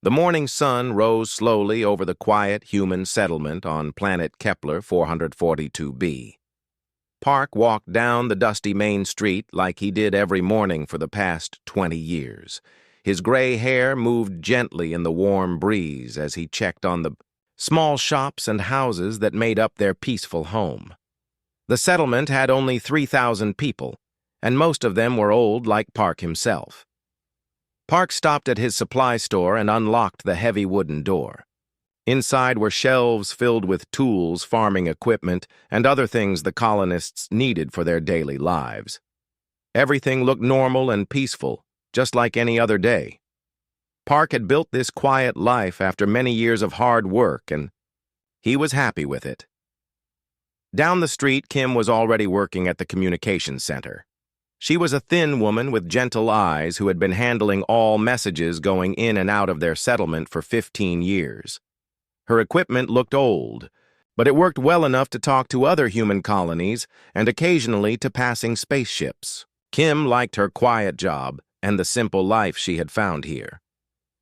The morning sun rose slowly over the quiet human settlement on planet Kepler 442b. Park walked down the dusty main street like he did every morning for the past 20 years. His gray hair moved gently in the warm breeze as he checked on the small shops and houses that made up their peaceful home. The settlement had only 3,000 people, and most of them were old like Park himself. Park stopped at his supply store and unlocked the heavy wooden door. Inside were shelves filled with tools, farming equipment, and other things the colonists needed for their daily lives. Everything looked normal and peaceful, just like any other day. Park had built this quiet life after many years of hard work, and he was happy with it. Down the street, Kim was already working at the communications center. She was a thin woman with gentle eyes who had been handling all messages going in and out of their settlement for 15 years. Her equipment looked old, but it worked well enough to talk to other human colonies and occasionally to passing spaceships. Kim liked her quiet job and the simple life she had found here.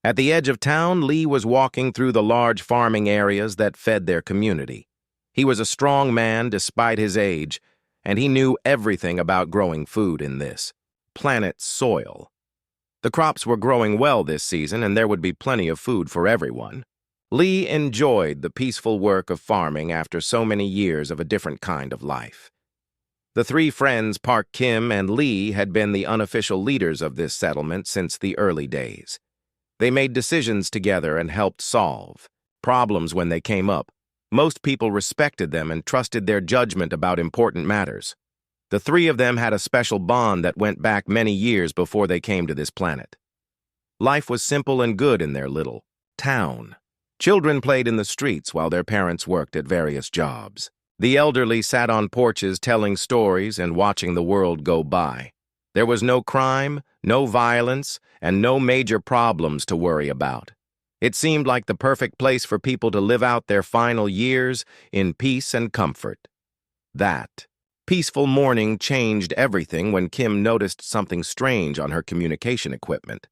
At the edge of town, Lee was walking through the large farming areas that fed their community. He was a strong man despite his age, and he knew everything about growing food in this planet's soil. The crops were growing well this season, and there would be plenty of food for everyone. Lee enjoyed the peaceful work of farming after so many years of a different kind of life. The three friends, Park, Kim, and Lee, had been the unofficial leaders of this settlement since the early days. They made decisions together and helped solve problems when they came up. Most people respected them and trusted their judgment about important matters. The three of them had a special bond that went back many years before they came to this planet. Life was simple and good in their little town. Children played in the streets while their parents worked at various jobs. The elderly sat on porches telling stories and watching the world go by. There was no crime, no violence, and no major problems to worry about. It seemed like the perfect place for people to live out their final years in peace and comfort. That peaceful morning changed everything when Kim noticed something strange on her communication equipment.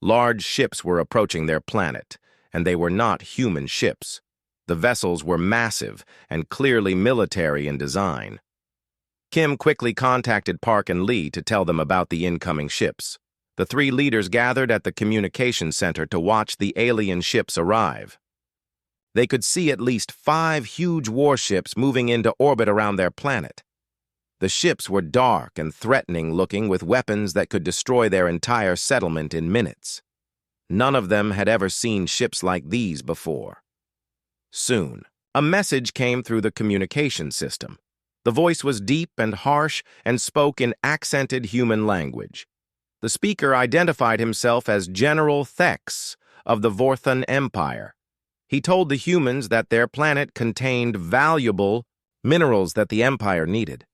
Large ships were approaching their planet, and they were not human ships. The vessels were massive and clearly military in design. Kim quickly contacted Park and Lee to tell them about the incoming ships. The three leaders gathered at the communications center to watch the alien ships arrive. They could see at least 5 huge warships moving into orbit around their planet. The ships were dark and threatening looking with weapons that could destroy their entire settlement in minutes. None of them had ever seen ships like these before. Soon, a message came through the communication system. The voice was deep and harsh and spoke in accented human language. The speaker identified himself as General Thex of the Vorthon Empire. He told the humans that their planet contained valuable minerals that the Empire needed.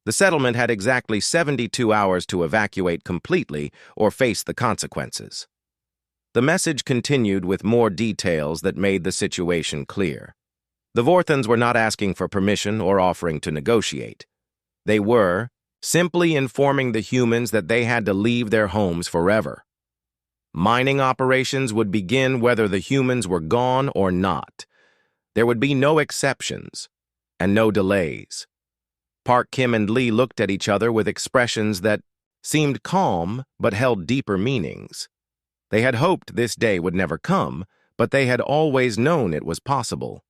The settlement had exactly 72 hours to evacuate completely or face the consequences. The message continued with more details that made the situation clear. The Vorthons were not asking for permission or offering to negotiate. They were simply informing the humans that they had to leave their homes forever. Mining operations would begin whether the humans were gone or not. There would be no exceptions and no delays. Park, Kim, and Lee looked at each other with expressions that seemed calm but held deeper meanings. They had hoped this day would never come, but they had always known it was possible.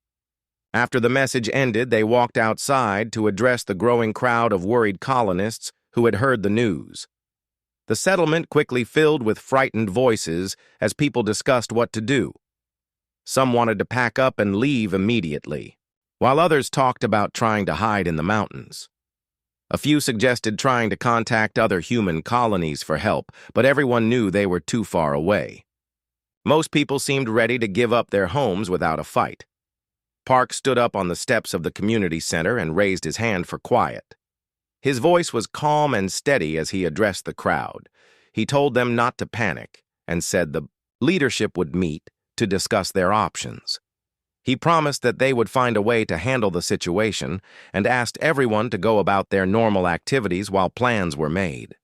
After the message ended, they walked outside to address the growing crowd of worried colonists who had heard the news. The settlement quickly filled with frightened voices as people discussed what to do. Some wanted to pack up and leave immediately, while others talked about trying to hide in the mountains. A few suggested trying to contact other human colonies for help, but everyone knew they were too far away. Most people seemed ready to give up their homes without a fight. Park stood up on the steps of the community center and raised his hand for quiet. His voice was calm and steady as he addressed the crowd. He told them not to panic and said the leadership would meet to discuss their options. He promised that they would find a way to handle the situation and asked everyone to go about their normal activities while plans were made.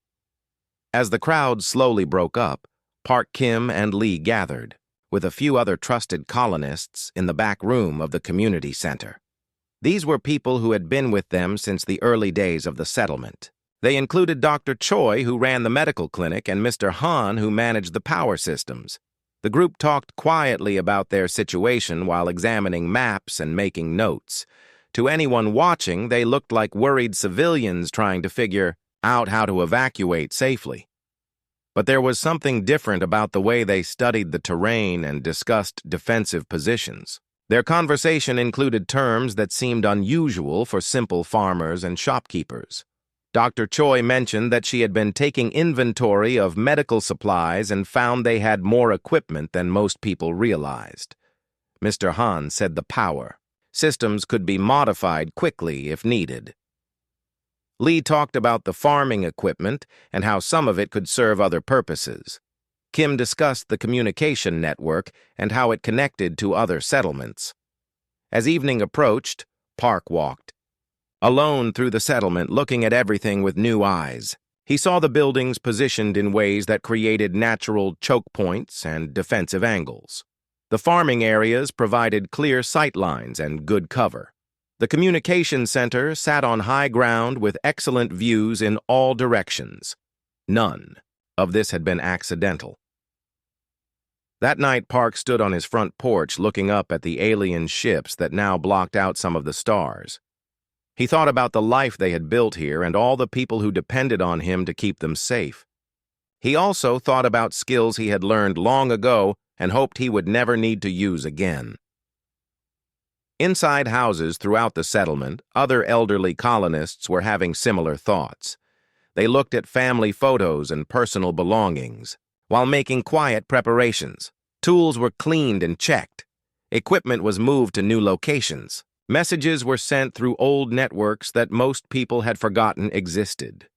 As the crowd slowly broke up, Park, Kim, and Lee gathered, with a few other trusted colonists in the back room of the community center. These were people who had been with them since the early days of the settlement. They included Dr. Choi, who ran the medical clinic, and Mr. Han, who managed the power systems. The group talked quietly about their situation while examining maps and making notes. To anyone watching, they looked like worried civilians trying to figure out how to evacuate safely. But there was something different about the way they studied the terrain and discussed defensive positions. Their conversation included terms that seemed unusual for simple farmers and shopkeepers. Dr. Choi mentioned that she had been taking inventory of medical supplies and found they had more equipment than most people realized. Mr. Han said the power systems could be modified quickly if needed. Lee talked about the farming equipment and how some of it could serve other purposes. Kim discussed the communication network and how it connected to other settlements. As evening approached, Park walked alone through the settlement, looking at everything with new eyes. He saw the buildings positioned in ways that created natural choke points and defensive angles. The farming areas provided clear sight lines and good cover. The communication center sat on high ground with excellent views in all directions. None of this had been accidental. That night, Park stood on his front porch looking up at the alien ships that now blocked out some of the stars. He thought about the life they had built here and all the people who depended on him to keep them safe. He also thought about skills he had learned long ago and hoped he would never need to use again. Inside houses throughout the settlement, other elderly colonists were having similar thoughts. They looked at family photos and personal belongings, while making quiet preparations. Tools were cleaned and checked. Equipment was moved to new locations. Messages were sent through old networks that most people had forgotten existed.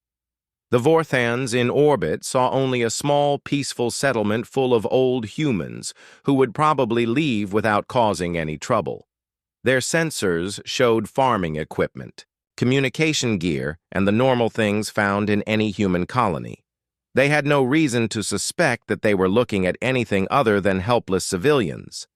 The Vorthans in orbit saw only a small, peaceful settlement full of old humans who would probably leave without causing any trouble. Their sensors showed farming equipment, communication gear, and the normal things found in any human colony. They had no reason to suspect that they were looking at anything other than helpless civilians.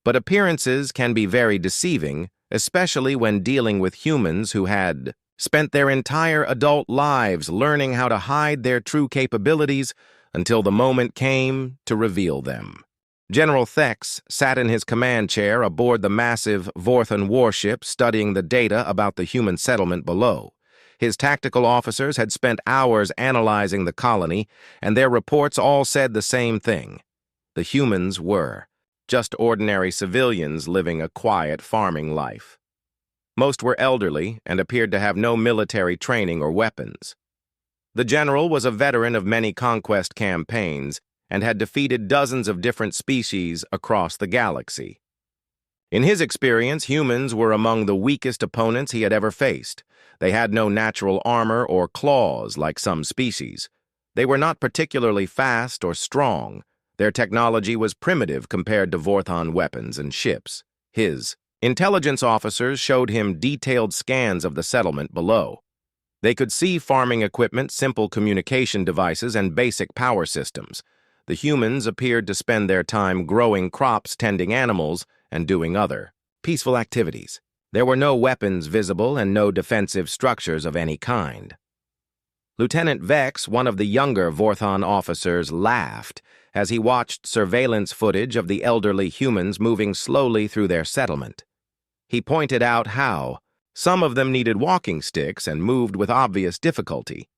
But appearances can be very deceiving, especially when dealing with humans who had spent their entire adult lives learning how to hide their true capabilities until the moment came to reveal them. General Thex sat in his command chair aboard the massive Vorthan warship studying the data about the human settlement below. His tactical officers had spent hours analyzing the colony, and their reports all said the same thing. The humans were just ordinary civilians living a quiet farming life. Most were elderly and appeared to have no military training or weapons. The general was a veteran of many conquest campaigns and had defeated dozens of different species across the galaxy. In his experience, humans were among the weakest opponents he had ever faced. They had no natural armor or claws like some species. They were not particularly fast or strong. Their technology was primitive compared to Vorthon weapons and ships. His intelligence officers showed him detailed scans of the settlement below. They could see farming equipment, simple communication devices, and basic power systems. The humans appeared to spend their time growing crops, tending animals, and doing other peaceful activities. There were no weapons visible and no defensive structures of any kind. Lieutenant Vex, one of the younger Vorthon officers, laughed as he watched surveillance footage of the elderly humans moving slowly through their settlement. He pointed out how some of them needed walking sticks and moved with obvious difficulty.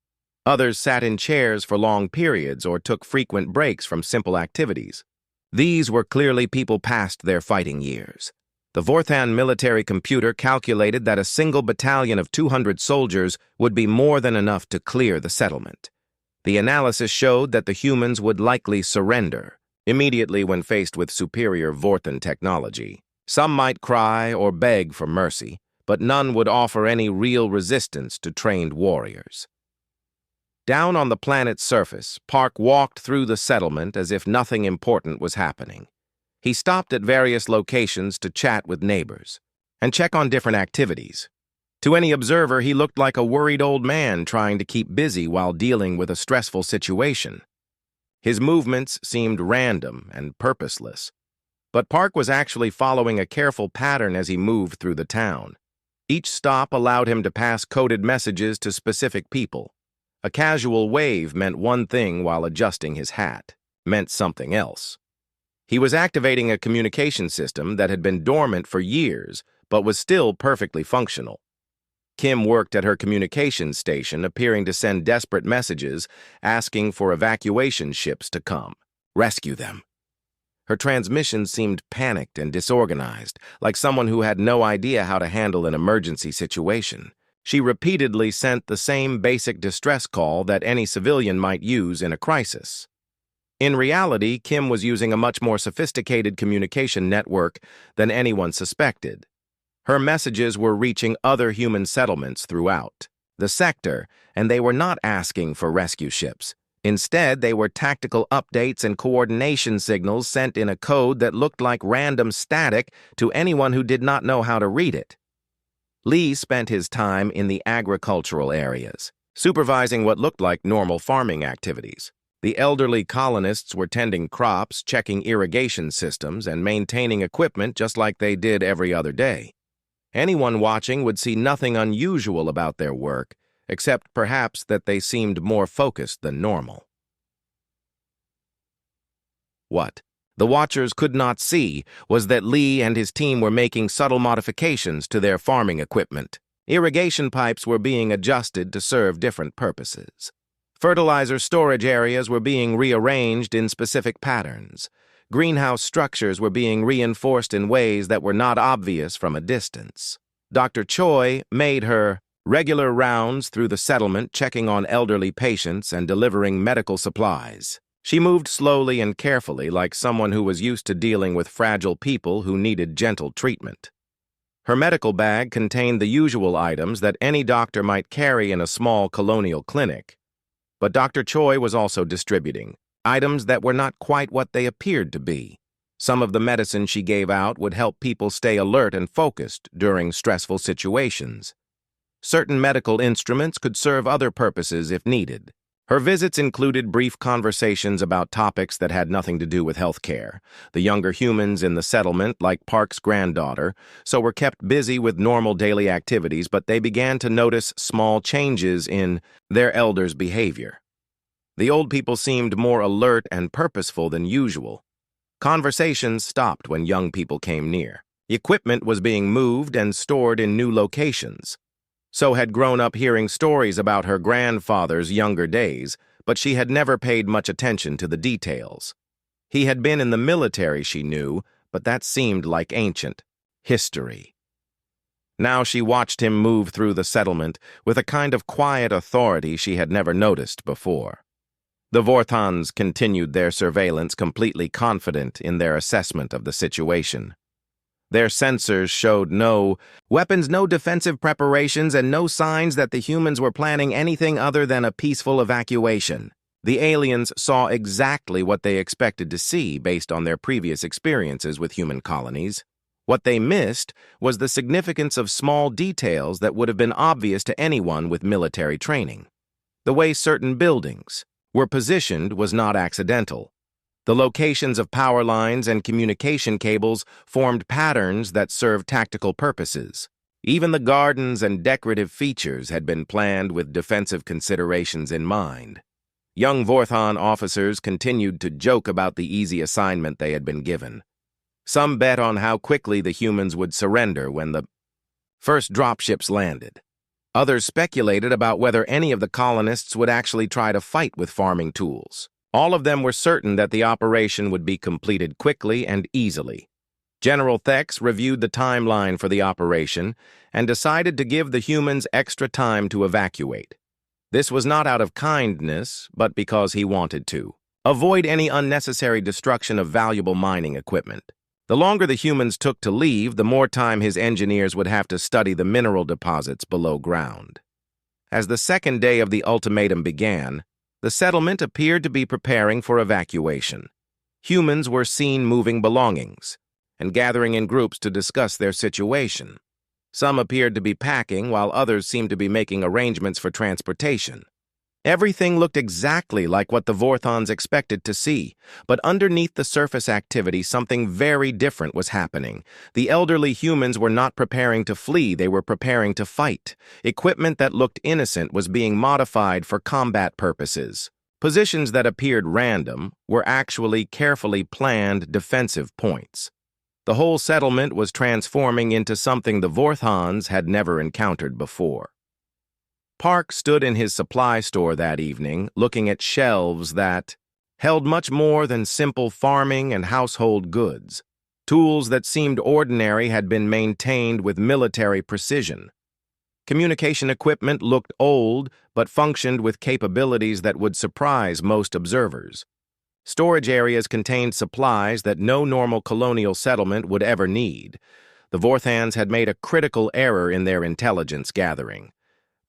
Others sat in chairs for long periods or took frequent breaks from simple activities. These were clearly people past their fighting years. The Vorthan military computer calculated that a single battalion of 200 soldiers would be more than enough to clear the settlement. The analysis showed that the humans would likely surrender immediately when faced with superior Vorthan technology. Some might cry or beg for mercy, but none would offer any real resistance to trained warriors. Down on the planet's surface, Park walked through the settlement as if nothing important was happening. He stopped at various locations to chat with neighbors and check on different activities. To any observer, he looked like a worried old man trying to keep busy while dealing with a stressful situation. His movements seemed random and purposeless, but Park was actually following a careful pattern as he moved through the town. Each stop allowed him to pass coded messages to specific people. A casual wave meant one thing while adjusting his hat meant something else. He was activating a communication system that had been dormant for years, but was still perfectly functional. Kim worked at her communications station, appearing to send desperate messages, asking for evacuation ships to come. Rescue them. Her transmission seemed panicked and disorganized, like someone who had no idea how to handle an emergency situation. She repeatedly sent the same basic distress call that any civilian might use in a crisis. In reality, Kim was using a much more sophisticated communication network than anyone suspected. Her messages were reaching other human settlements throughout the sector, and they were not asking for rescue ships. Instead, they were tactical updates and coordination signals sent in a code that looked like random static to anyone who did not know how to read it. Lee spent his time in the agricultural areas, supervising what looked like normal farming activities. The elderly colonists were tending crops, checking irrigation systems, and maintaining equipment just like they did every other day. Anyone watching would see nothing unusual about their work, except perhaps that they seemed more focused than normal. What the watchers could not see was that Lee and his team were making subtle modifications to their farming equipment. Irrigation pipes were being adjusted to serve different purposes. Fertilizer storage areas were being rearranged in specific patterns. Greenhouse structures were being reinforced in ways that were not obvious from a distance. Dr. Choi made her regular rounds through the settlement, checking on elderly patients and delivering medical supplies. She moved slowly and carefully, like someone who was used to dealing with fragile people who needed gentle treatment. Her medical bag contained the usual items that any doctor might carry in a small colonial clinic. But Dr. Choi was also distributing items that were not quite what they appeared to be. Some of the medicine she gave out would help people stay alert and focused during stressful situations. Certain medical instruments could serve other purposes if needed. Her visits included brief conversations about topics that had nothing to do with healthcare. The younger humans in the settlement, like Park's granddaughter, were kept busy with normal daily activities, but they began to notice small changes in their elders' behavior. The old people seemed more alert and purposeful than usual. Conversations stopped when young people came near. Equipment was being moved and stored in new locations. So had grown up hearing stories about her grandfather's younger days, but she had never paid much attention to the details. He had been in the military, she knew, but that seemed like ancient history. Now she watched him move through the settlement with a kind of quiet authority she had never noticed before. The Vorthans continued their surveillance, completely confident in their assessment of the situation. Their sensors showed no weapons, no defensive preparations, and no signs that the humans were planning anything other than a peaceful evacuation. The aliens saw exactly what they expected to see based on their previous experiences with human colonies. What they missed was the significance of small details that would have been obvious to anyone with military training. The way certain buildings were positioned was not accidental. The locations of power lines and communication cables formed patterns that served tactical purposes. Even the gardens and decorative features had been planned with defensive considerations in mind. Young Vorthan officers continued to joke about the easy assignment they had been given. Some bet on how quickly the humans would surrender when the first dropships landed. Others speculated about whether any of the colonists would actually try to fight with farming tools. All of them were certain that the operation would be completed quickly and easily. General Thex reviewed the timeline for the operation and decided to give the humans extra time to evacuate. This was not out of kindness, but because he wanted to avoid any unnecessary destruction of valuable mining equipment. The longer the humans took to leave, the more time his engineers would have to study the mineral deposits below ground. As the second day of the ultimatum began, the settlement appeared to be preparing for evacuation. Humans were seen moving belongings and gathering in groups to discuss their situation. Some appeared to be packing, while others seemed to be making arrangements for transportation. Everything looked exactly like what the Vorthons expected to see, but underneath the surface activity, something very different was happening. The elderly humans were not preparing to flee, they were preparing to fight. Equipment that looked innocent was being modified for combat purposes. Positions that appeared random were actually carefully planned defensive points. The whole settlement was transforming into something the Vorthons had never encountered before. Park stood in his supply store that evening, looking at shelves that held much more than simple farming and household goods. Tools that seemed ordinary had been maintained with military precision. Communication equipment looked old, but functioned with capabilities that would surprise most observers. Storage areas contained supplies that no normal colonial settlement would ever need. The Vorthans had made a critical error in their intelligence gathering.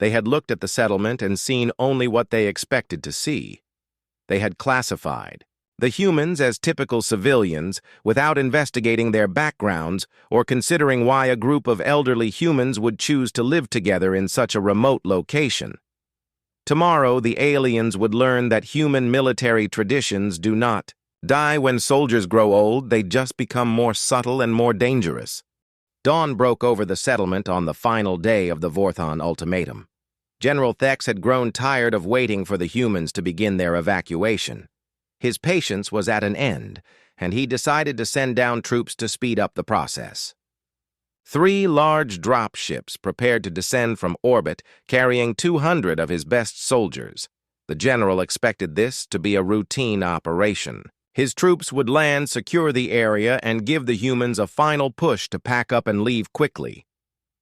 They had looked at the settlement and seen only what they expected to see. They had classified the humans as typical civilians without investigating their backgrounds or considering why a group of elderly humans would choose to live together in such a remote location. Tomorrow, the aliens would learn that human military traditions do not die when soldiers grow old, they just become more subtle and more dangerous. Dawn broke over the settlement on the final day of the Vorthon ultimatum. General Thex had grown tired of waiting for the humans to begin their evacuation. His patience was at an end, and he decided to send down troops to speed up the process. 3 large drop ships prepared to descend from orbit, carrying 200 of his best soldiers. The general expected this to be a routine operation. His troops would land, secure the area, and give the humans a final push to pack up and leave quickly.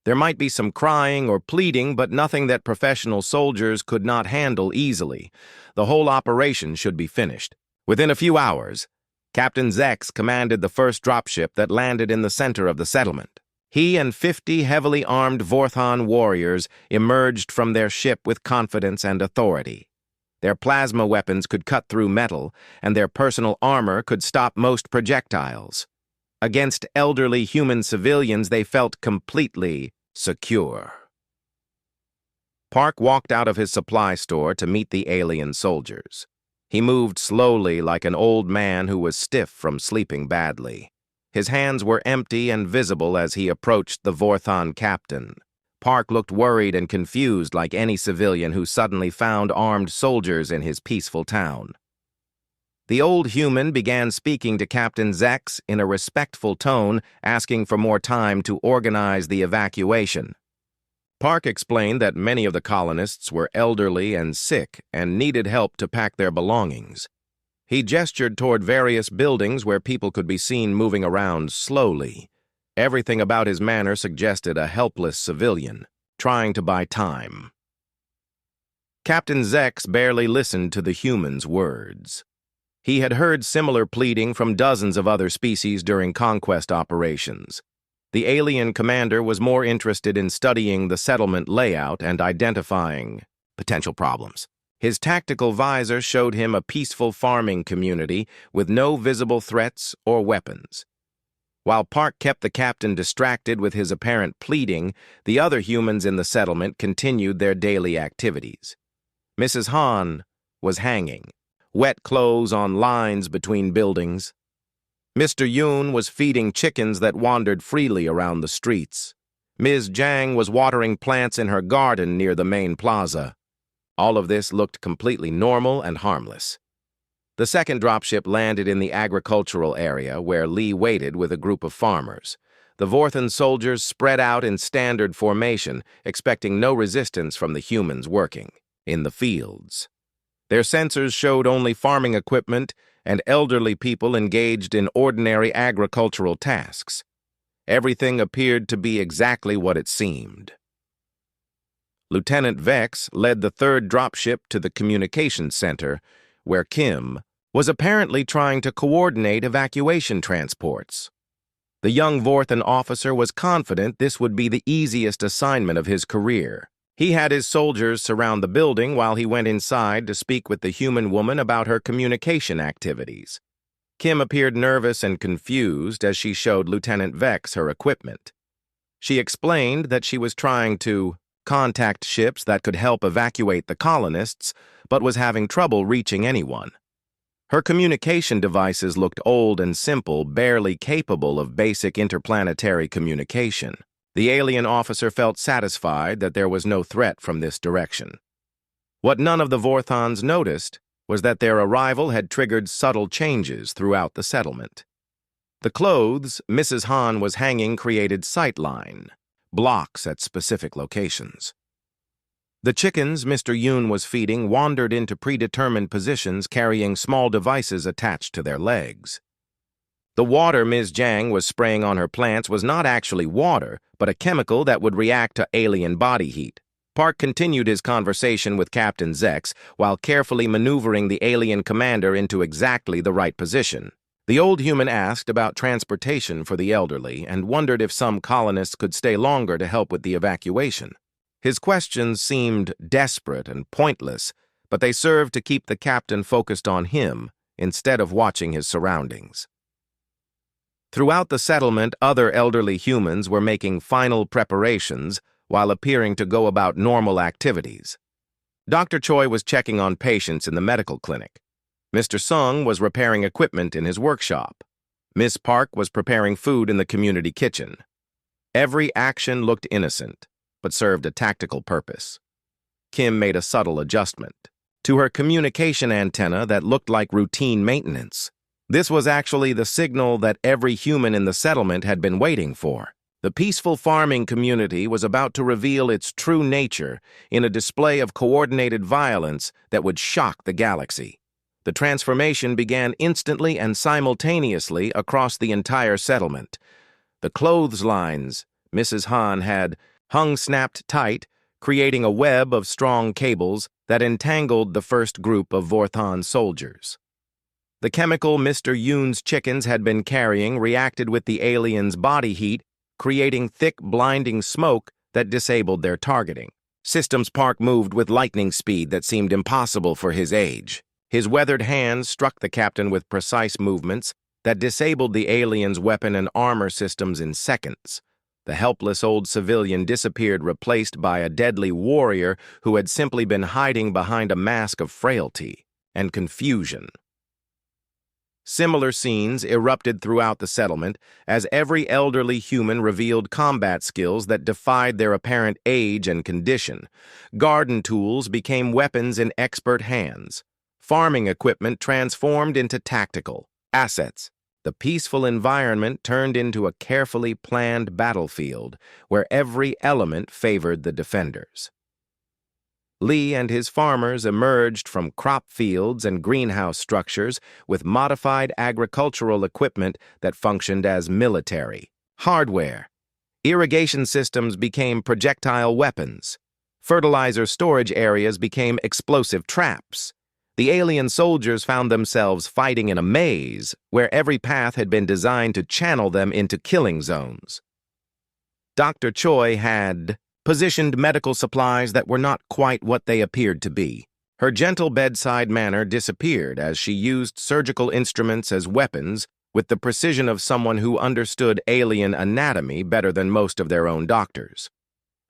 There might be some crying or pleading, but nothing that professional soldiers could not handle easily. The whole operation should be finished. Within a few hours, Captain Zex commanded the first dropship that landed in the center of the settlement. He and 50 heavily armed Vorthon warriors emerged from their ship with confidence and authority. Their plasma weapons could cut through metal, and their personal armor could stop most projectiles. Against elderly human civilians, they felt completely secure. Park walked out of his supply store to meet the alien soldiers. He moved slowly like an old man who was stiff from sleeping badly. His hands were empty and visible as he approached the Vorthon captain. Park looked worried and confused like any civilian who suddenly found armed soldiers in his peaceful town. The old human began speaking to Captain Zex in a respectful tone, asking for more time to organize the evacuation. Park explained that many of the colonists were elderly and sick and needed help to pack their belongings. He gestured toward various buildings where people could be seen moving around slowly. Everything about his manner suggested a helpless civilian, trying to buy time. Captain Zex barely listened to the human's words. He had heard similar pleading from dozens of other species during conquest operations. The alien commander was more interested in studying the settlement layout and identifying potential problems. His tactical visor showed him a peaceful farming community with no visible threats or weapons. While Park kept the captain distracted with his apparent pleading, the other humans in the settlement continued their daily activities. Mrs. Hahn was hanging, wet clothes on lines between buildings. Mr. Yoon was feeding chickens that wandered freely around the streets. Ms. Zhang was watering plants in her garden near the main plaza. All of this looked completely normal and harmless. The second dropship landed in the agricultural area where Lee waited with a group of farmers. The Vorthon soldiers spread out in standard formation, expecting no resistance from the humans working in the fields. Their sensors showed only farming equipment and elderly people engaged in ordinary agricultural tasks. Everything appeared to be exactly what it seemed. Lieutenant Vex led the third dropship to the communications center, where Kim was apparently trying to coordinate evacuation transports. The young Vorthon officer was confident this would be the easiest assignment of his career. He had his soldiers surround the building while he went inside to speak with the human woman about her communication activities. Kim appeared nervous and confused as she showed Lieutenant Vex her equipment. She explained that she was trying to contact ships that could help evacuate the colonists, but was having trouble reaching anyone. Her communication devices looked old and simple, barely capable of basic interplanetary communication. The alien officer felt satisfied that there was no threat from this direction. What none of the Vorthons noticed was that their arrival had triggered subtle changes throughout the settlement. The clothes Mrs. Han was hanging created sightline, blocks at specific locations. The chickens Mr. Yoon was feeding wandered into predetermined positions carrying small devices attached to their legs. The water Ms. Jiang was spraying on her plants was not actually water, but a chemical that would react to alien body heat. Park continued his conversation with Captain Zex while carefully maneuvering the alien commander into exactly the right position. The old human asked about transportation for the elderly and wondered if some colonists could stay longer to help with the evacuation. His questions seemed desperate and pointless, but they served to keep the captain focused on him instead of watching his surroundings. Throughout the settlement, other elderly humans were making final preparations while appearing to go about normal activities. Dr. Choi was checking on patients in the medical clinic. Mr. Sung was repairing equipment in his workshop. Miss Park was preparing food in the community kitchen. Every action looked innocent, but served a tactical purpose. Kim made a subtle adjustment to her communication antenna that looked like routine maintenance. This was actually the signal that every human in the settlement had been waiting for. The peaceful farming community was about to reveal its true nature in a display of coordinated violence that would shock the galaxy. The transformation began instantly and simultaneously across the entire settlement. The clotheslines Mrs. Han had hung snapped tight, creating a web of strong cables that entangled the first group of Vorthon soldiers. The chemical Mr. Yoon's chickens had been carrying reacted with the aliens' body heat, creating thick, blinding smoke that disabled their targeting. Systems Park moved with lightning speed that seemed impossible for his age. His weathered hands struck the captain with precise movements that disabled the aliens' weapon and armor systems in seconds. The helpless old civilian disappeared, replaced by a deadly warrior who had simply been hiding behind a mask of frailty and confusion. Similar scenes erupted throughout the settlement as every elderly human revealed combat skills that defied their apparent age and condition. Garden tools became weapons in expert hands. Farming equipment transformed into tactical assets. The peaceful environment turned into a carefully planned battlefield where every element favored the defenders. Lee and his farmers emerged from crop fields and greenhouse structures with modified agricultural equipment that functioned as military hardware. Irrigation systems became projectile weapons. Fertilizer storage areas became explosive traps. The alien soldiers found themselves fighting in a maze where every path had been designed to channel them into killing zones. Dr. Choi had positioned medical supplies that were not quite what they appeared to be. Her gentle bedside manner disappeared as she used surgical instruments as weapons with the precision of someone who understood alien anatomy better than most of their own doctors.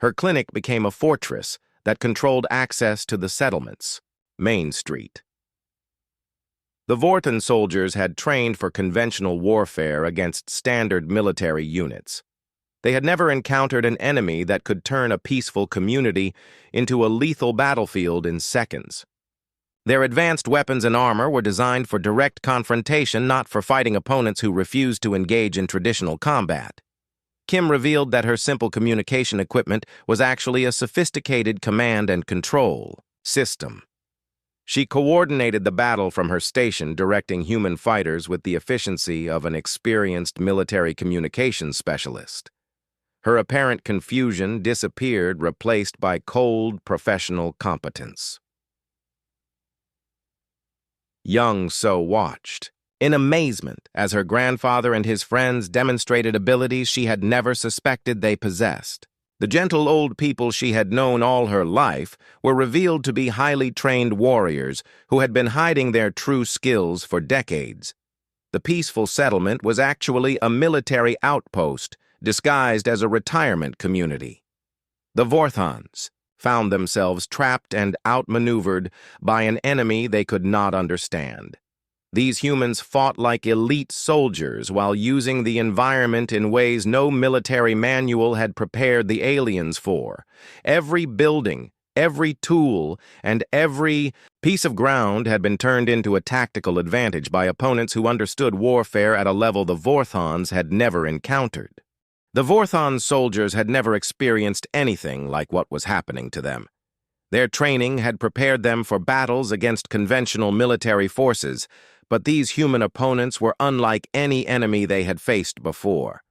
Her clinic became a fortress that controlled access to the settlement's Main Street. The Vorthon soldiers had trained for conventional warfare against standard military units. They had never encountered an enemy that could turn a peaceful community into a lethal battlefield in seconds. Their advanced weapons and armor were designed for direct confrontation, not for fighting opponents who refused to engage in traditional combat. Kim revealed that her simple communication equipment was actually a sophisticated command and control system. She coordinated the battle from her station, directing human fighters with the efficiency of an experienced military communications specialist. Her apparent confusion disappeared, replaced by cold, professional competence. Young So watched in amazement as her grandfather and his friends demonstrated abilities she had never suspected they possessed. The gentle old people she had known all her life were revealed to be highly trained warriors who had been hiding their true skills for decades. The peaceful settlement was actually a military outpost disguised as a retirement community. The Vorthons found themselves trapped and outmaneuvered by an enemy they could not understand. These humans fought like elite soldiers while using the environment in ways no military manual had prepared the aliens for. Every building, every tool, and every piece of ground had been turned into a tactical advantage by opponents who understood warfare at a level the Vorthons had never encountered. The Vorthon soldiers had never experienced anything like what was happening to them. Their training had prepared them for battles against conventional military forces, but these human opponents were unlike any enemy they had faced before.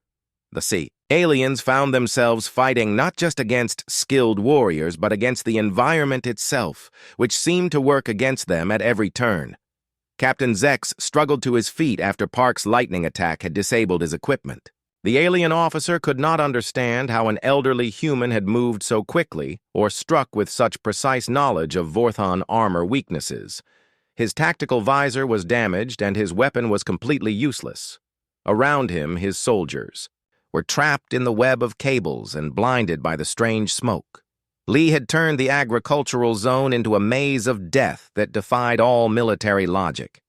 The aliens found themselves fighting not just against skilled warriors, but against the environment itself, which seemed to work against them at every turn. Captain Zex struggled to his feet after Park's lightning attack had disabled his equipment. The alien officer could not understand how an elderly human had moved so quickly or struck with such precise knowledge of Vorthon armor weaknesses. His tactical visor was damaged and his weapon was completely useless. Around him, his soldiers were trapped in the web of cables and blinded by the strange smoke. Lee had turned the agricultural zone into a maze of death that defied all military logic.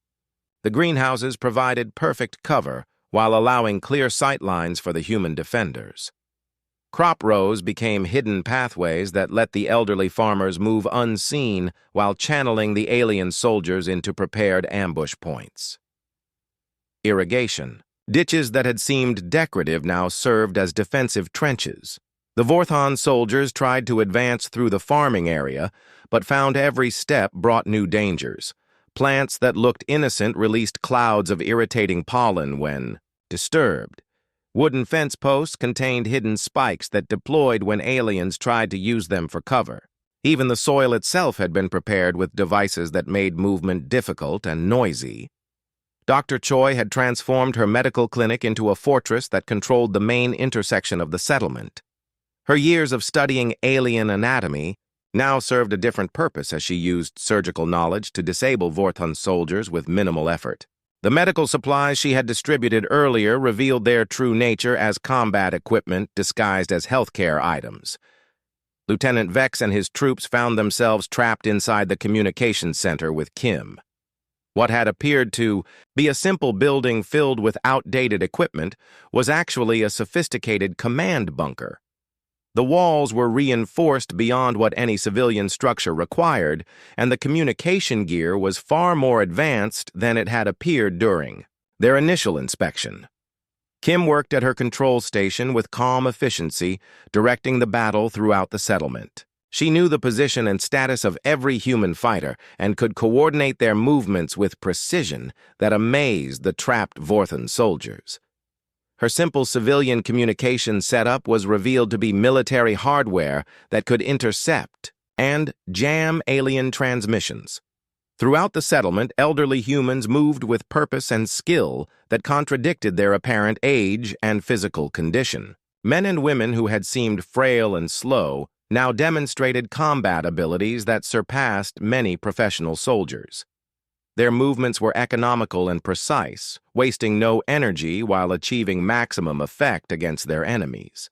The greenhouses provided perfect cover while allowing clear sight lines for the human defenders. Crop rows became hidden pathways that let the elderly farmers move unseen while channeling the alien soldiers into prepared ambush points. Irrigation. Ditches that had seemed decorative now served as defensive trenches. The Vorthon soldiers tried to advance through the farming area, but found every step brought new dangers. Plants that looked innocent released clouds of irritating pollen when disturbed. Wooden fence posts contained hidden spikes that deployed when aliens tried to use them for cover. Even the soil itself had been prepared with devices that made movement difficult and noisy. Dr. Choi had transformed her medical clinic into a fortress that controlled the main intersection of the settlement. Her years of studying alien anatomy now served a different purpose as she used surgical knowledge to disable Vorthon soldiers with minimal effort. The medical supplies she had distributed earlier revealed their true nature as combat equipment disguised as healthcare items. Lieutenant Vex and his troops found themselves trapped inside the communications center with Kim. What had appeared to be a simple building filled with outdated equipment was actually a sophisticated command bunker. The walls were reinforced beyond what any civilian structure required, and the communication gear was far more advanced than it had appeared during their initial inspection. Kim worked at her control station with calm efficiency, directing the battle throughout the settlement. She knew the position and status of every human fighter and could coordinate their movements with precision that amazed the trapped Vorthon soldiers. Her simple civilian communication setup was revealed to be military hardware that could intercept and jam alien transmissions. Throughout the settlement, elderly humans moved with purpose and skill that contradicted their apparent age and physical condition. Men and women who had seemed frail and slow now demonstrated combat abilities that surpassed many professional soldiers. Their movements were economical and precise, wasting no energy while achieving maximum effect against their enemies.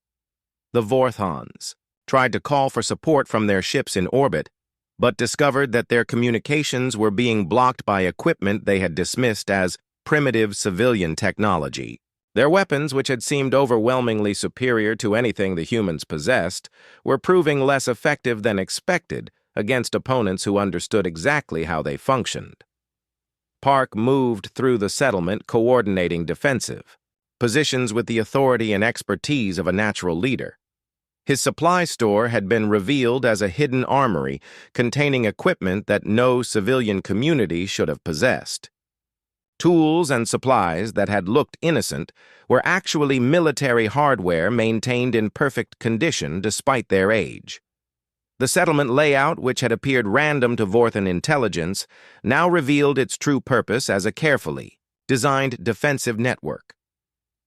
The Vorthons tried to call for support from their ships in orbit, but discovered that their communications were being blocked by equipment they had dismissed as primitive civilian technology. Their weapons, which had seemed overwhelmingly superior to anything the humans possessed, were proving less effective than expected against opponents who understood exactly how they functioned. Park moved through the settlement coordinating defensive positions with the authority and expertise of a natural leader. His supply store had been revealed as a hidden armory containing equipment that no civilian community should have possessed. Tools and supplies that had looked innocent were actually military hardware maintained in perfect condition despite their age. The settlement layout, which had appeared random to Vorthon intelligence, now revealed its true purpose as a carefully designed defensive network.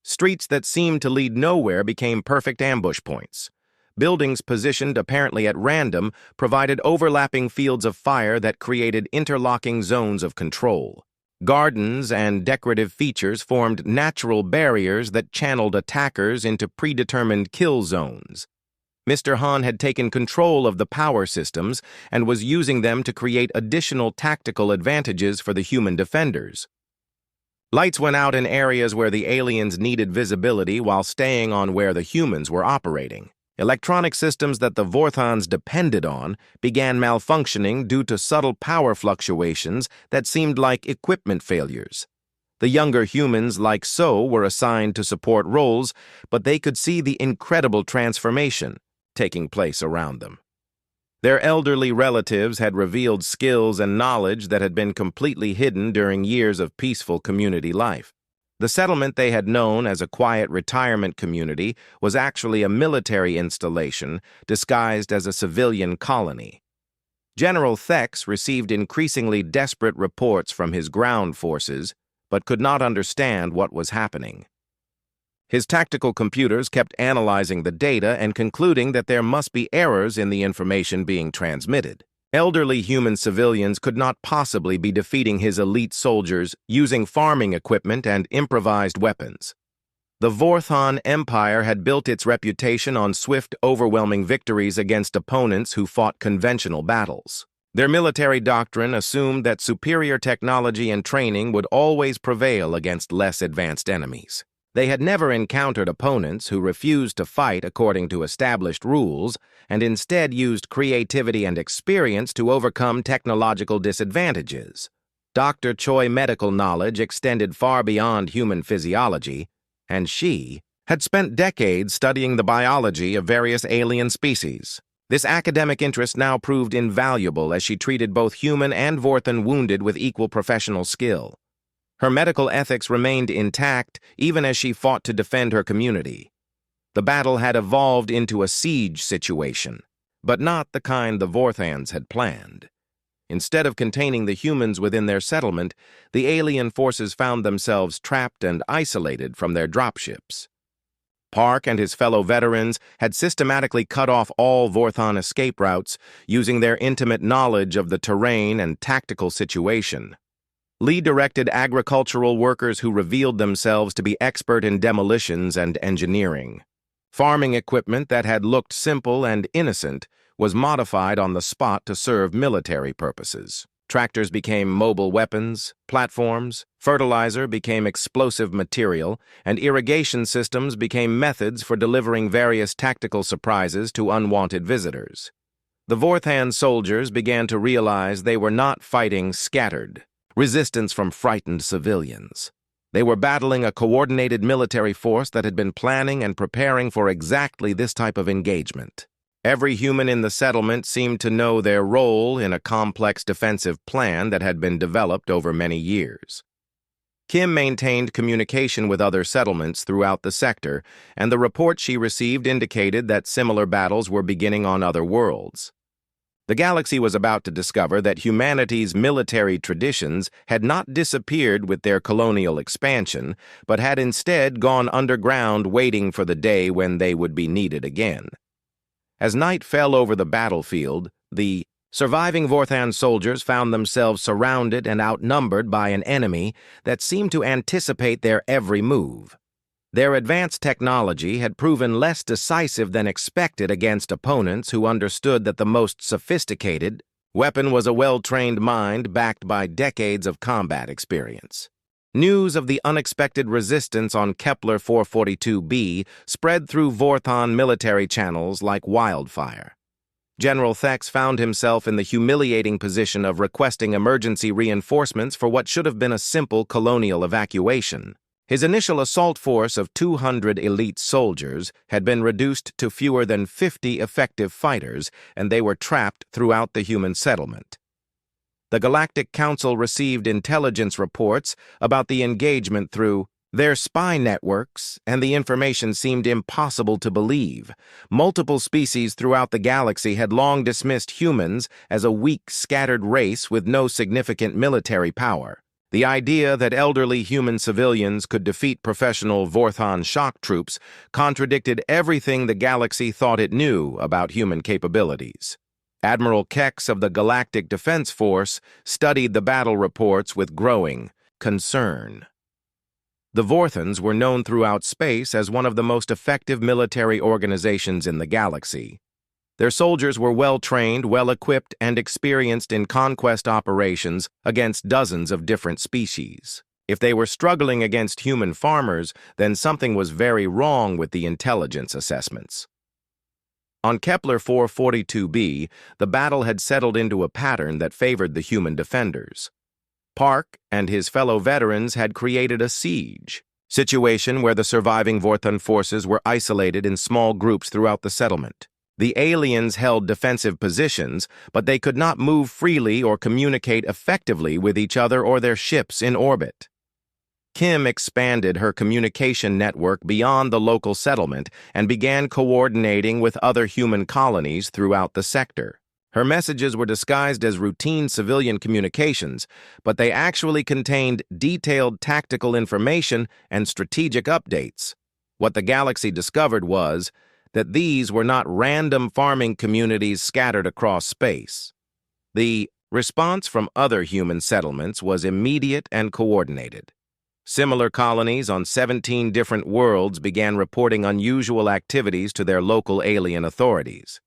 Streets that seemed to lead nowhere became perfect ambush points. Buildings positioned apparently at random provided overlapping fields of fire that created interlocking zones of control. Gardens and decorative features formed natural barriers that channeled attackers into predetermined kill zones. Mr. Han had taken control of the power systems and was using them to create additional tactical advantages for the human defenders. Lights went out in areas where the aliens needed visibility while staying on where the humans were operating. Electronic systems that the Vorthons depended on began malfunctioning due to subtle power fluctuations that seemed like equipment failures. The younger humans, like so, were assigned to support roles, but they could see the incredible transformation taking place around them. Their elderly relatives had revealed skills and knowledge that had been completely hidden during years of peaceful community life. The settlement they had known as a quiet retirement community was actually a military installation disguised as a civilian colony. General Thex received increasingly desperate reports from his ground forces, but could not understand what was happening. His tactical computers kept analyzing the data and concluding that there must be errors in the information being transmitted. Elderly human civilians could not possibly be defeating his elite soldiers using farming equipment and improvised weapons. The Vorthon Empire had built its reputation on swift, overwhelming victories against opponents who fought conventional battles. Their military doctrine assumed that superior technology and training would always prevail against less advanced enemies. They had never encountered opponents who refused to fight according to established rules and instead used creativity and experience to overcome technological disadvantages. Dr. Choi medical knowledge extended far beyond human physiology, and she had spent decades studying the biology of various alien species. This academic interest now proved invaluable as she treated both human and Vorthon wounded with equal professional skill. Her medical ethics remained intact even as she fought to defend her community. The battle had evolved into a siege situation, but not the kind the Vorthons had planned. Instead of containing the humans within their settlement, the alien forces found themselves trapped and isolated from their dropships. Park and his fellow veterans had systematically cut off all Vorthon escape routes using their intimate knowledge of the terrain and tactical situation. Lee directed agricultural workers who revealed themselves to be expert in demolitions and engineering. Farming equipment that had looked simple and innocent was modified on the spot to serve military purposes. Tractors became mobile weapons, platforms, fertilizer became explosive material, and irrigation systems became methods for delivering various tactical surprises to unwanted visitors. The Vorthon soldiers began to realize they were not fighting scattered resistance from frightened civilians. They were battling a coordinated military force that had been planning and preparing for exactly this type of engagement. Every human in the settlement seemed to know their role in a complex defensive plan that had been developed over many years. Kim maintained communication with other settlements throughout the sector, and the reports she received indicated that similar battles were beginning on other worlds. The galaxy was about to discover that humanity's military traditions had not disappeared with their colonial expansion, but had instead gone underground waiting for the day when they would be needed again. As night fell over the battlefield, the surviving Vorthon soldiers found themselves surrounded and outnumbered by an enemy that seemed to anticipate their every move. Their advanced technology had proven less decisive than expected against opponents who understood that the most sophisticated weapon was a well-trained mind backed by decades of combat experience. News of the unexpected resistance on Kepler 442b spread through Vorthon military channels like wildfire. General Thex found himself in the humiliating position of requesting emergency reinforcements for what should have been a simple colonial evacuation. His initial assault force of 200 elite soldiers had been reduced to fewer than 50 effective fighters, and they were trapped throughout the human settlement. The Galactic Council received intelligence reports about the engagement through their spy networks, and the information seemed impossible to believe. Multiple species throughout the galaxy had long dismissed humans as a weak, scattered race with no significant military power. The idea that elderly human civilians could defeat professional Vorthon shock troops contradicted everything the galaxy thought it knew about human capabilities. Admiral Kex of the Galactic Defense Force studied the battle reports with growing concern. The Vorthons were known throughout space as one of the most effective military organizations in the galaxy. Their soldiers were well-trained, well-equipped, and experienced in conquest operations against dozens of different species. If they were struggling against human farmers, then something was very wrong with the intelligence assessments. On Kepler 442b, the battle had settled into a pattern that favored the human defenders. Park and his fellow veterans had created a siege situation where the surviving Vorthon forces were isolated in small groups throughout the settlement. The aliens held defensive positions, but they could not move freely or communicate effectively with each other or their ships in orbit. Kim expanded her communication network beyond the local settlement and began coordinating with other human colonies throughout the sector. Her messages were disguised as routine civilian communications, but they actually contained detailed tactical information and strategic updates. What the galaxy discovered was that these were not random farming communities scattered across space. The response from other human settlements was immediate and coordinated. Similar colonies on 17 different worlds began reporting unusual activities to their local alien authorities.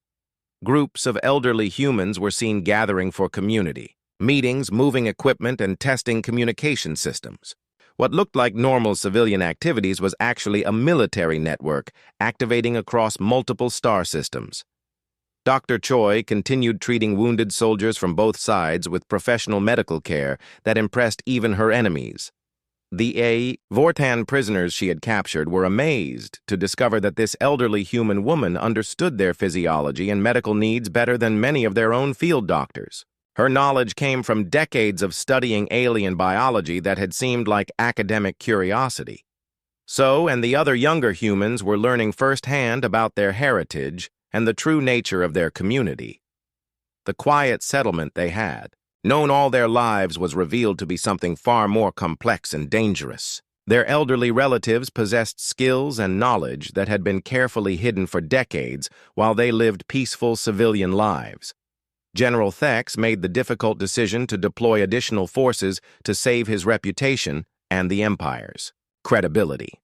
Groups of elderly humans were seen gathering for community meetings, moving equipment, and testing communication systems. What looked like normal civilian activities was actually a military network activating across multiple star systems. Dr. Choi continued treating wounded soldiers from both sides with professional medical care that impressed even her enemies. The Vortan prisoners she had captured were amazed to discover that this elderly human woman understood their physiology and medical needs better than many of their own field doctors. Her knowledge came from decades of studying alien biology that had seemed like academic curiosity. So, and the other younger humans were learning firsthand about their heritage and the true nature of their community. The quiet settlement they had, known all their lives, was revealed to be something far more complex and dangerous. Their elderly relatives possessed skills and knowledge that had been carefully hidden for decades while they lived peaceful civilian lives. General Thex made the difficult decision to deploy additional forces to save his reputation and the Empire's credibility.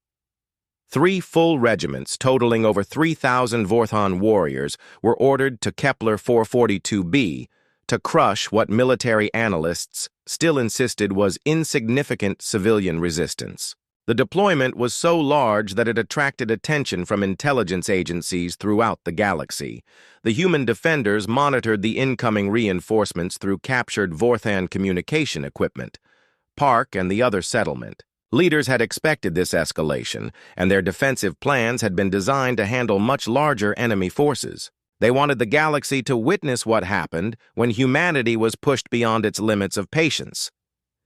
3 full regiments, totaling over 3,000 Vorthon warriors, were ordered to Kepler 442b to crush what military analysts still insisted was insignificant civilian resistance. The deployment was so large that it attracted attention from intelligence agencies throughout the galaxy. The human defenders monitored the incoming reinforcements through captured Vorthan communication equipment. Park and the other settlement leaders had expected this escalation, and their defensive plans had been designed to handle much larger enemy forces. They wanted the galaxy to witness what happened when humanity was pushed beyond its limits of patience.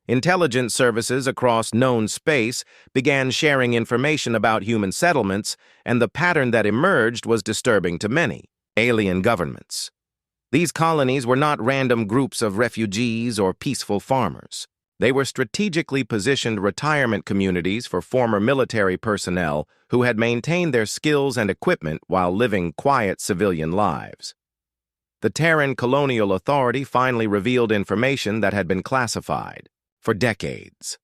Intelligence services across known space began sharing information about human settlements, and the pattern that emerged was disturbing to many alien governments. These colonies were not random groups of refugees or peaceful farmers. They were strategically positioned retirement communities for former military personnel who had maintained their skills and equipment while living quiet civilian lives. The Terran Colonial Authority finally revealed information that had been classified for decades.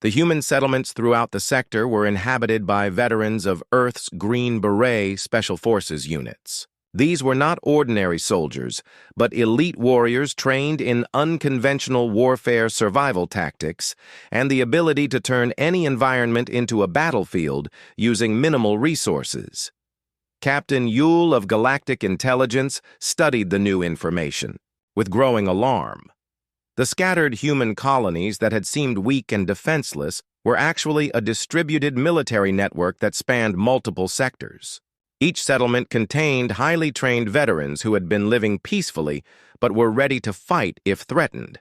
The human settlements throughout the sector were inhabited by veterans of Earth's Green Beret Special Forces units. These were not ordinary soldiers, but elite warriors trained in unconventional warfare survival tactics and the ability to turn any environment into a battlefield using minimal resources. Captain Yule of Galactic Intelligence studied the new information with growing alarm. The scattered human colonies that had seemed weak and defenseless were actually a distributed military network that spanned multiple sectors. Each settlement contained highly trained veterans who had been living peacefully but were ready to fight if threatened.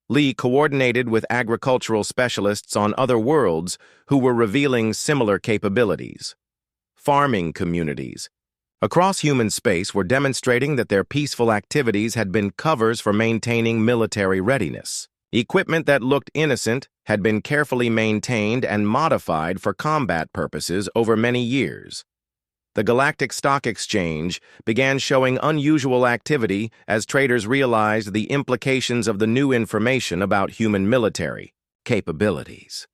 Lee coordinated with agricultural specialists on other worlds who were revealing similar capabilities. Farming communities across human space were demonstrating that their peaceful activities had been covers for maintaining military readiness. Equipment that looked innocent had been carefully maintained and modified for combat purposes over many years. The Galactic Stock Exchange began showing unusual activity as traders realized the implications of the new information about human military capabilities.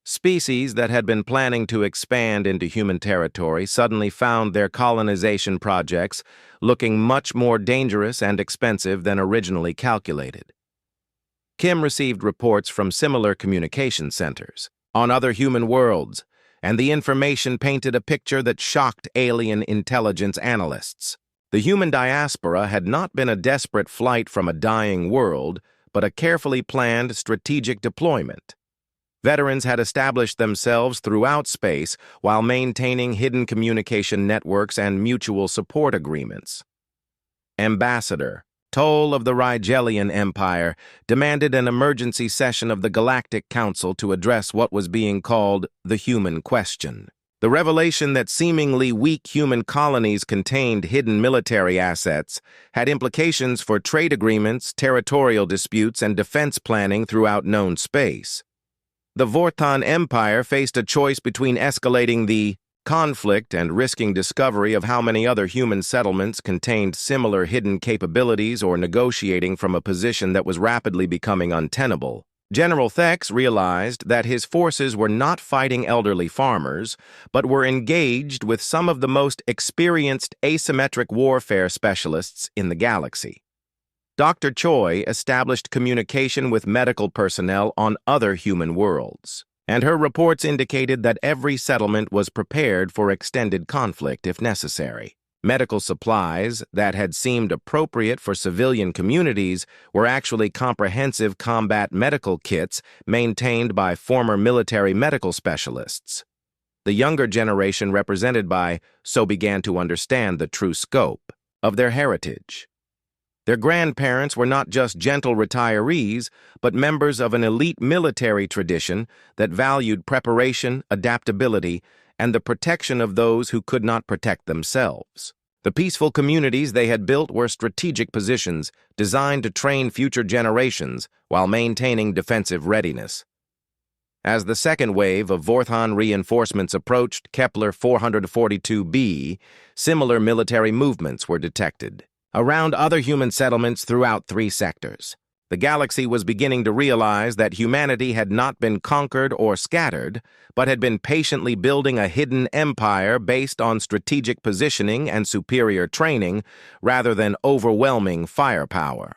Species that had been planning to expand into human territory suddenly found their colonization projects looking much more dangerous and expensive than originally calculated. Kim received reports from similar communication centers on other human worlds, and the information painted a picture that shocked alien intelligence analysts. The human diaspora had not been a desperate flight from a dying world, but a carefully planned strategic deployment. Veterans had established themselves throughout space while maintaining hidden communication networks and mutual support agreements. Ambassador Toll of the Rigelian Empire demanded an emergency session of the Galactic Council to address what was being called the human question. The revelation that seemingly weak human colonies contained hidden military assets had implications for trade agreements, territorial disputes, and defense planning throughout known space. The Vorthon Empire faced a choice between escalating the conflict and risking discovery of how many other human settlements contained similar hidden capabilities or negotiating from a position that was rapidly becoming untenable. General Thex realized that his forces were not fighting elderly farmers, but were engaged with some of the most experienced asymmetric warfare specialists in the galaxy. Dr. Choi established communication with medical personnel on other human worlds, and her reports indicated that every settlement was prepared for extended conflict if necessary. Medical supplies that had seemed appropriate for civilian communities were actually comprehensive combat medical kits maintained by former military medical specialists. The younger generation represented by so began to understand the true scope of their heritage. Their grandparents were not just gentle retirees, but members of an elite military tradition that valued preparation, adaptability, and the protection of those who could not protect themselves. The peaceful communities they had built were strategic positions designed to train future generations while maintaining defensive readiness. As the second wave of Vorthon reinforcements approached Kepler 442b, similar military movements were detected around other human settlements throughout 3 sectors. The galaxy was beginning to realize that humanity had not been conquered or scattered, but had been patiently building a hidden empire based on strategic positioning and superior training rather than overwhelming firepower.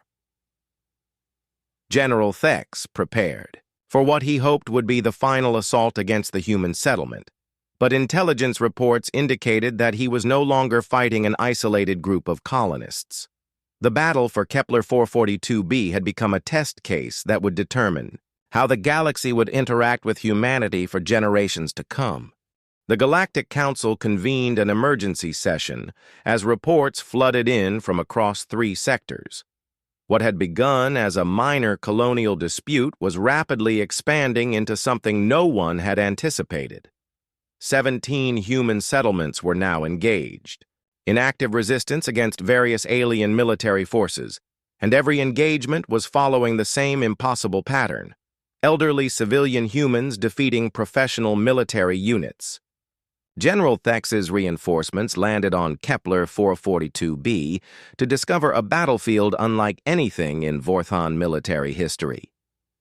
General Thex prepared for what he hoped would be the final assault against the human settlement, but intelligence reports indicated that he was no longer fighting an isolated group of colonists. The battle for Kepler 442b had become a test case that would determine how the galaxy would interact with humanity for generations to come. The Galactic Council convened an emergency session as reports flooded in from across 3 sectors. What had begun as a minor colonial dispute was rapidly expanding into something no one had anticipated. 17 human settlements were now engaged, in active resistance against various alien military forces, and every engagement was following the same impossible pattern: elderly civilian humans defeating professional military units. General Thex's reinforcements landed on Kepler 442b to discover a battlefield unlike anything in Vorthon military history.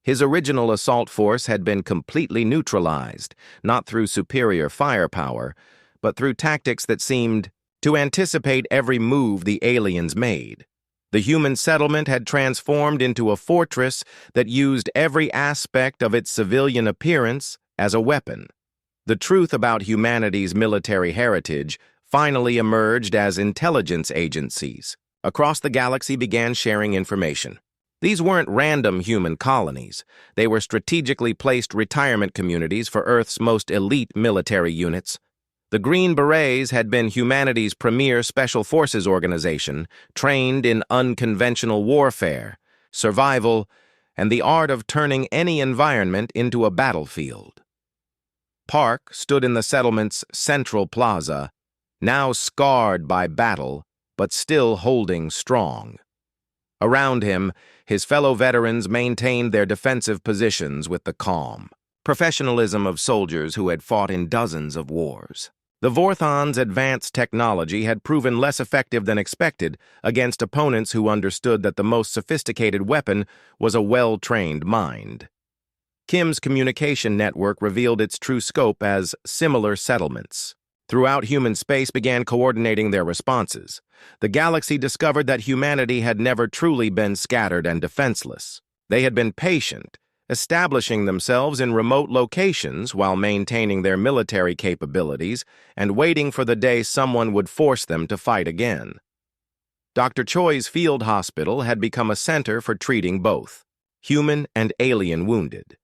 His original assault force had been completely neutralized, not through superior firepower, but through tactics that seemed to anticipate every move the aliens made. The human settlement had transformed into a fortress that used every aspect of its civilian appearance as a weapon. The truth about humanity's military heritage finally emerged as intelligence agencies across the galaxy began sharing information. These weren't random human colonies. They were strategically placed retirement communities for Earth's most elite military units. The Green Berets had been humanity's premier special forces organization, trained in unconventional warfare, survival, and the art of turning any environment into a battlefield. Park stood in the settlement's central plaza, now scarred by battle, but still holding strong. Around him, his fellow veterans maintained their defensive positions with the calm professionalism of soldiers who had fought in dozens of wars. The Vorthon's advanced technology had proven less effective than expected against opponents who understood that the most sophisticated weapon was a well-trained mind. Kim's communication network revealed its true scope as similar settlements. Throughout human space began coordinating their responses. The galaxy discovered that humanity had never truly been scattered and defenseless. They had been patient, establishing themselves in remote locations while maintaining their military capabilities and waiting for the day someone would force them to fight again. Dr. Choi's field hospital had become a center for treating both human and alien wounded.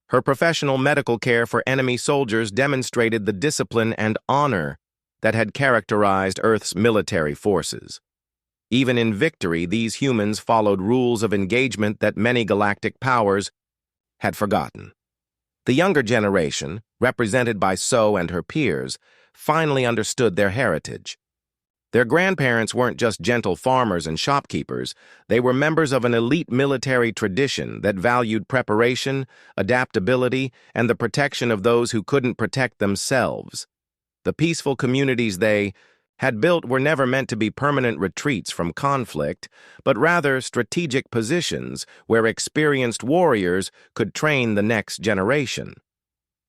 Her professional medical care for enemy soldiers demonstrated the discipline and honor that had characterized Earth's military forces. Even in victory, these humans followed rules of engagement that many galactic powers had forgotten. The younger generation, represented by So and her peers, finally understood their heritage. Their grandparents weren't just gentle farmers and shopkeepers, they were members of an elite military tradition that valued preparation, adaptability, and the protection of those who couldn't protect themselves. The peaceful communities they had built were never meant to be permanent retreats from conflict, but rather strategic positions where experienced warriors could train the next generation.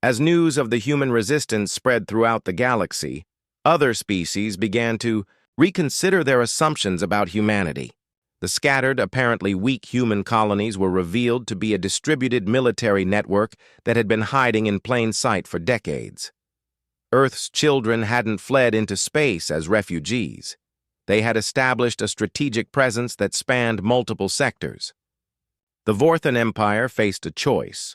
As news of the human resistance spread throughout the galaxy, other species began to reconsider their assumptions about humanity. The scattered, apparently weak human colonies were revealed to be a distributed military network that had been hiding in plain sight for decades. Earth's children hadn't fled into space as refugees. They had established a strategic presence that spanned multiple sectors. The Vorthan Empire faced a choice: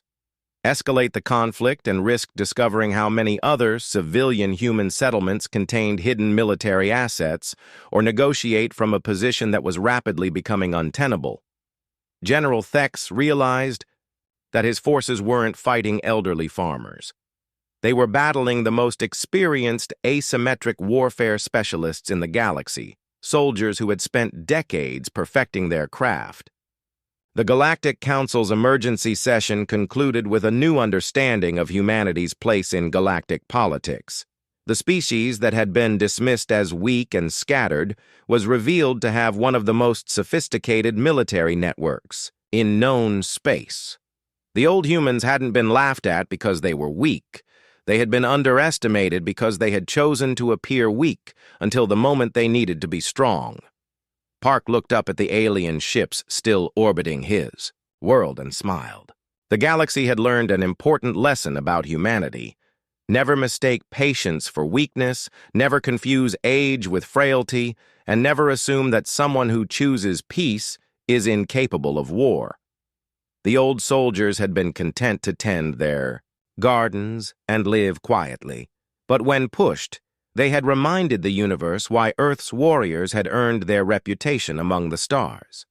escalate the conflict and risk discovering how many other civilian human settlements contained hidden military assets, or negotiate from a position that was rapidly becoming untenable. General Thex realized that his forces weren't fighting elderly farmers. They were battling the most experienced asymmetric warfare specialists in the galaxy, soldiers who had spent decades perfecting their craft. The Galactic Council's emergency session concluded with a new understanding of humanity's place in galactic politics. The species that had been dismissed as weak and scattered was revealed to have one of the most sophisticated military networks in known space. The old humans hadn't been laughed at because they were weak. They had been underestimated because they had chosen to appear weak until the moment they needed to be strong. Park looked up at the alien ships still orbiting his world and smiled. The galaxy had learned an important lesson about humanity. Never mistake patience for weakness, never confuse age with frailty, and never assume that someone who chooses peace is incapable of war. The old soldiers had been content to tend their gardens and live quietly, but when pushed, they had reminded the universe why Earth's warriors had earned their reputation among the stars.